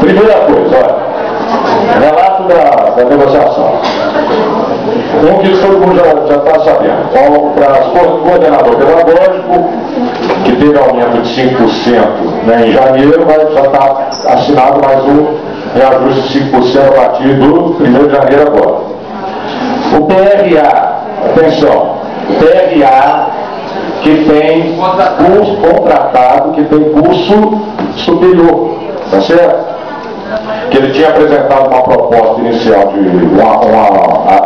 Primeira coisa, olha, relato da negociação. Um que todo mundo já está sabendo. Então, para o coordenador pedagógico, que teve aumento de 5%, né, em janeiro, já está assinado mais um reajuste de 5% a partir do 1º de janeiro agora. O PRA, atenção, PRA que tem curso contratado, que tem curso superior, tá certo? Que ele tinha apresentado uma proposta inicial de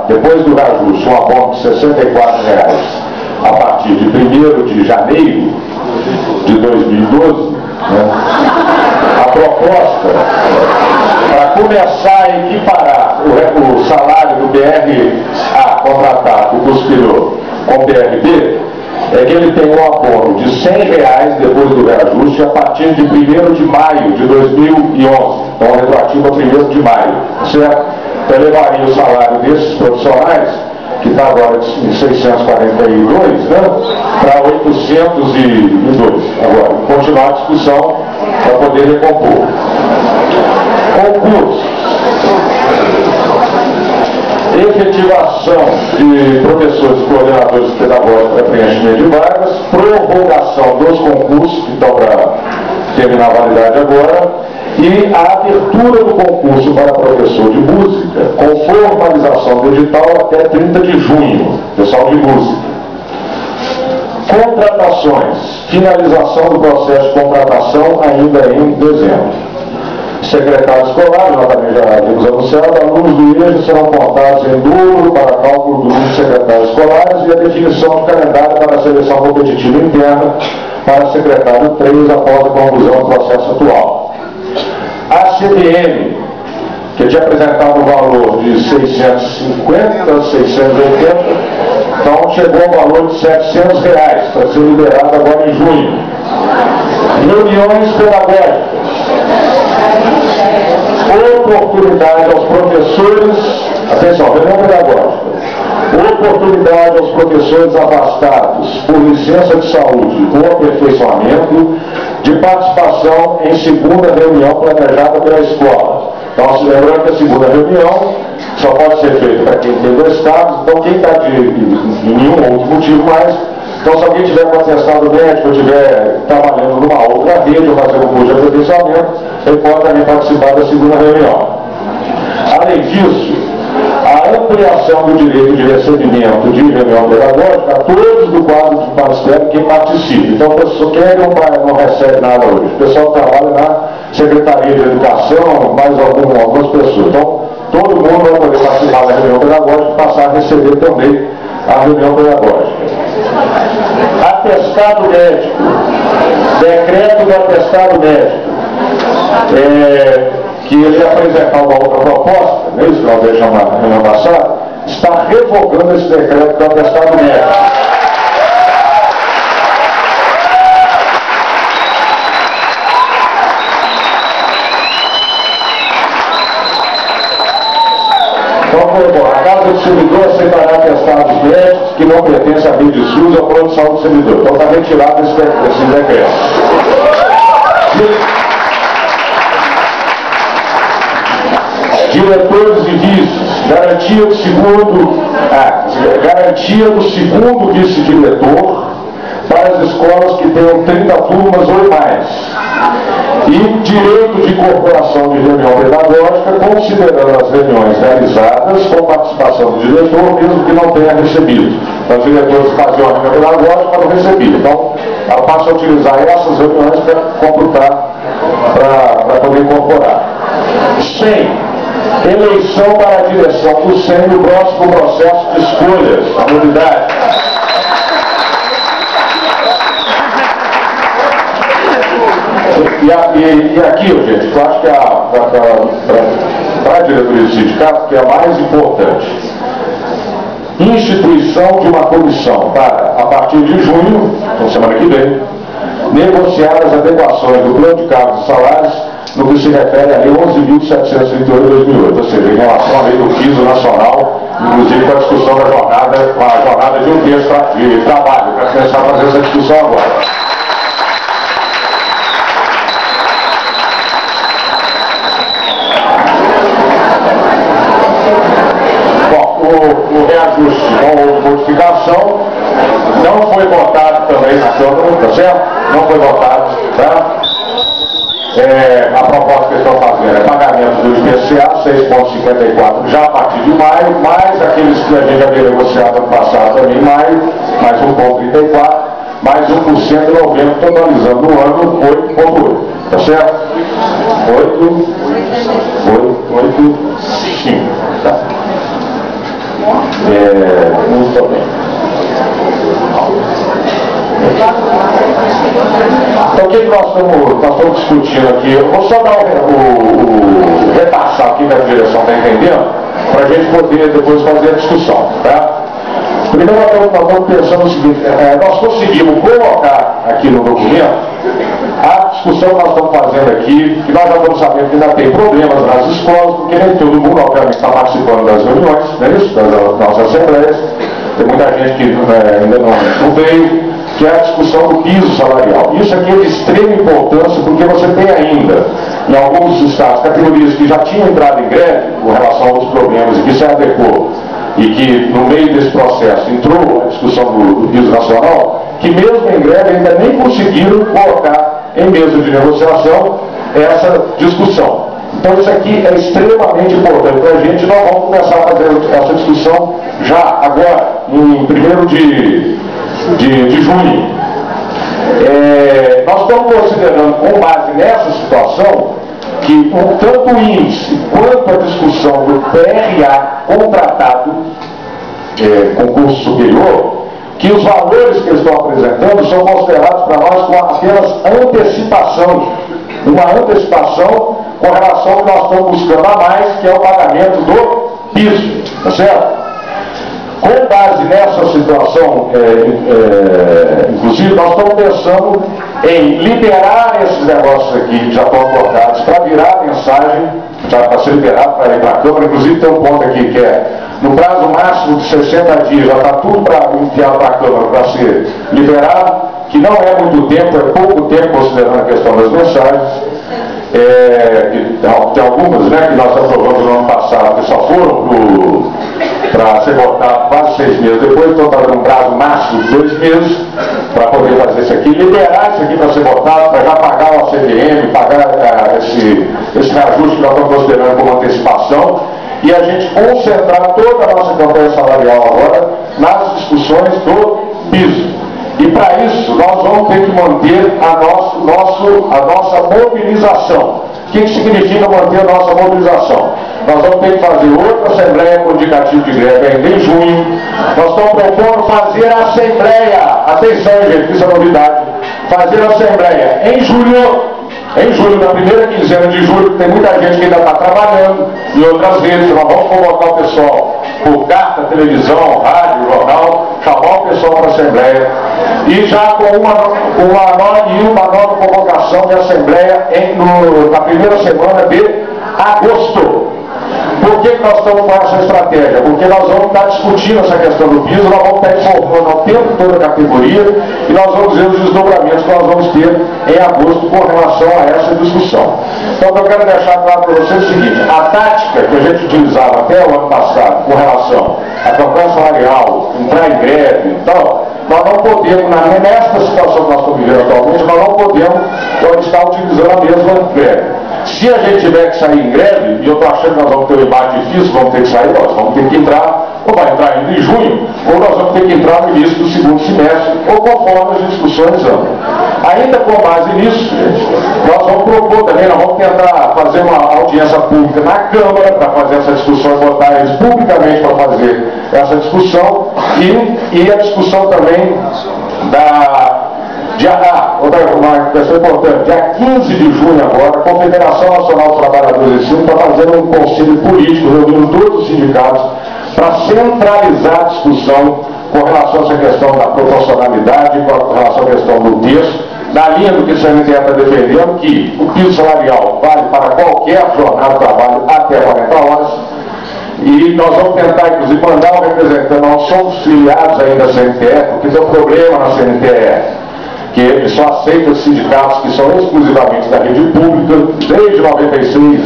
depois do reajuste, um abono de R$ 64,00 a partir de 1º de janeiro de 2012, né? A proposta para começar a equiparar o salário do BRA contratado do superior com o BRB é que ele tem um abono de R$ 100,00 depois do reajuste a partir de 1º de maio de 2011. Então, retroativo a 1º de maio, certo? Então, elevaria o salário desses profissionais, que está agora em 642, né, para 802. Agora, continuar a discussão para poder recompor. Concursos. Efetivação de professores e coordenadores pedagógicos para preenchimento de vagas, prorrogação dos concursos, que estão para terminar a validade agora, e a abertura do concurso para professor de música, com formalização do edital até 30 de junho, pessoal de música. Contratações, finalização do processo de contratação ainda em dezembro. Secretário escolar, nós também já temos anunciado, alunos do IEJA serão contados em número para cálculo do número de secretários escolares e a definição de calendário para a seleção competitiva interna para secretário 3 após a conclusão do processo atual. A CBM, que tinha apresentado um valor de 650, 680, então chegou ao valor de R$ 700 para ser liberado agora em junho. Reuniões pedagógicas. Oportunidade aos professores, atenção, reunião pedagógica, oportunidade aos professores afastados por licença de saúde ou aperfeiçoamento de participação em segunda reunião planejada pela escola. Então, se lembrando que a segunda reunião só pode ser feita para quem tem 2 cargos, então quem está de nenhum outro motivo mais, então se alguém tiver com atestado médico ou estiver trabalhando numa outra rede ou fazendo um curso de aperfeiçoamento, ele pode também participar da segunda reunião. Além disso, a ampliação do direito de recebimento de reunião pedagógica a todos do quadro de magistério que participe. Então, o professor quer não recebe nada hoje. O pessoal trabalha na Secretaria de Educação, mais algumas pessoas. Então, todo mundo vai poder participar da reunião pedagógica e passar a receber também a reunião pedagógica. Atestado médico. Decreto do atestado médico. Que ele apresentar uma outra proposta, mesmo que nós deixamos na reunião passada, está revogando esse decreto do atestado médico. Então, a Casa do Servidor aceitará atestados médicos que não pertencem à rede SUS ou ao plano de saúde do servidor. Então, está retirado esse decreto. Diretores e vices, garantia do segundo vice-diretor para as escolas que tenham 30 turmas ou mais. E direito de incorporação de reunião pedagógica, considerando as reuniões realizadas com participação do diretor, mesmo que não tenha recebido. Então, os diretores faziam a reunião pedagógica, mas não recebiam. Então, ela passa a utilizar essas reuniões para computar, para poder incorporar. 100. Eleição para a direção do SEM no próximo processo de escolhas da unidade. E aqui, gente, eu acho que para a diretoria do sindicato, que é a mais importante, instituição de uma comissão para, a partir de junho, então semana que vem, negociar as adequações do plano de cargos e salários no que se refere à Lei 11.738 de 2008, ou seja, em relação à lei do piso nacional, inclusive com a discussão da jornada, com a jornada de um terço de trabalho, para começar a fazer essa discussão agora. na Câmara, tá certo? Não foi votado, tá? A proposta que eles estão fazendo é pagamento do IPCA, 6,54 já a partir de maio, mais aqueles que a gente havia negociado no passado também em maio, mais 1,34, mais 1% em novembro, totalizando no ano 8,8, tá certo? 8,5, tá? Muito bem. Então o que nós estamos discutindo aqui? Eu vou só dar repassar aqui da direção, está entendendo? Para a gente poder depois fazer a discussão, tá? Primeiro nós estamos pensando o seguinte, nós conseguimos colocar aqui no documento a discussão que nós estamos fazendo aqui, que nós já estamos sabendo que ainda tem problemas nas escolas, porque nem todo mundo, obviamente, está participando das reuniões, não é isso? Das nossas assembleias. Tem muita gente que ainda não veio, que é a discussão do piso salarial. Isso aqui é de extrema importância, porque você tem ainda, em alguns estados, categorias que já tinham entrado em greve com relação aos problemas e que se adequou, e que no meio desse processo entrou a discussão do piso nacional, que mesmo em greve ainda nem conseguiram colocar em mesa de negociação essa discussão. Então isso aqui é extremamente importante para a gente. Nós vamos começar a fazer essa discussão já agora, em 1º de junho. Nós estamos considerando, com base nessa situação, que tanto o índice quanto a discussão do PRA contratado, concurso superior, que os valores que eles estão apresentando são considerados para nós como apenas antecipação, uma antecipação com relação ao que nós estamos buscando a mais, que é o pagamento do piso, tá certo? Com base nessa situação, inclusive, nós estamos pensando em liberar esses negócios aqui, que já estão acordados, para virar mensagem, já para ser liberado para ir para a Câmara. Inclusive tem um ponto aqui que é, no prazo máximo de 60 dias, já está tudo para enviar para a Câmara para ser liberado, que não é muito tempo, é pouco tempo considerando a questão das mensagens. Tem algumas, né, que nós aprovamos no ano passado, que só foram para ser votado quase 6 meses depois, então está dando um prazo máximo de 2 meses para poder fazer isso aqui, liberar isso aqui para ser votado, para já pagar o CVM, pagar esse reajuste que nós estamos considerando como antecipação, e a gente concentrar toda a nossa campanha salarial agora nas discussões do piso. E para isso, nós vamos ter que manter a nossa mobilização. O que significa manter a nossa mobilização? Nós vamos ter que fazer outra assembleia com indicativo de greve ainda em junho. Nós estamos propondo fazer a assembleia, atenção gente, isso é novidade, fazer a assembleia em julho, na primeira quinzena de julho, tem muita gente que ainda está trabalhando em outras redes. Nós vamos convocar o pessoal por carta, televisão, rádio, jornal, chamar o pessoal para a Assembleia, e já com uma nova convocação de Assembleia na primeira semana de agosto. Por que nós estamos com essa estratégia? Porque nós vamos estar discutindo essa questão do piso, nós vamos estar informando ao tempo toda a categoria, e nós vamos ver os desdobramentos que nós vamos ter em agosto com relação a essa discussão. Então eu quero deixar claro para vocês o seguinte: a tática que a gente utilizava até o ano passado com relação à campanha salarial, entrar em greve e tal, nós não podemos, nesta situação que nós estamos vivendo atualmente, nós não podemos estar utilizando a mesma greve. Se a gente tiver que sair em greve, e eu estou achando que nós vamos ter um embate difícil, vamos ter que sair, nós vamos ter que entrar, ou vai entrar ainda em junho, ou nós vamos ter que entrar no início do segundo semestre, ou conforme as discussões andam. Ainda com base nisso, gente, nós vamos propor também, nós vamos tentar fazer uma audiência pública na Câmara, para fazer essa discussão e botar eles publicamente para fazer essa discussão, e a discussão também uma questão importante, dia 15 de junho agora, a Confederação Nacional dos Trabalhadores de Ensino está fazendo um conselho político, reunindo todos os sindicatos, para centralizar a discussão com relação a essa questão da proporcionalidade, com relação à questão do texto, na linha do que o CNTE está defendendo, que o piso salarial vale para qualquer jornada de trabalho até 40 horas, e nós vamos tentar, inclusive, mandar um representante. Nós somos filiados ainda à CNTE, porque tem um problema na CNTE, que só aceita os sindicatos que são exclusivamente da rede pública, desde 96,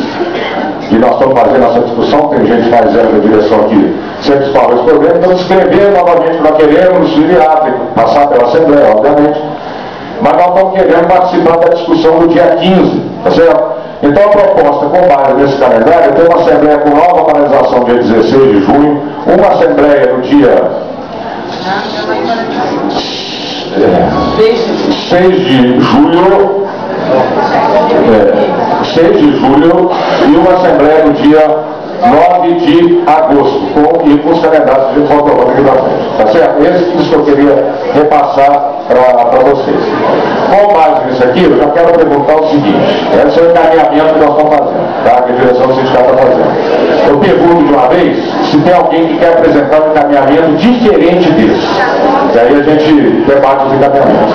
e nós estamos fazendo essa discussão, tem gente mais velha da direção aqui, sempre fala esse problema, então escrever novamente, nós queremos nos filiar, tem que passar pela Assembleia, obviamente, mas nós estamos querendo participar da discussão do dia 15, tá certo? Então a proposta, com base nesse calendário, tem uma assembleia com nova paralisação dia 16 de junho, uma assembleia no dia 6 de julho, 6 de julho e uma assembleia no dia 9 de agosto, com os calendários de fotovoltaica aqui da frente, tá certo? Isso que eu queria repassar para vocês. Com base nisso aqui, eu já quero perguntar o seguinte: esse é o encaminhamento que nós estamos fazendo, tá? Que a direção do sindicato está fazendo. Eu pergunto de uma vez se tem alguém que quer apresentar um encaminhamento diferente desse. E aí a gente debate os encaminhamentos.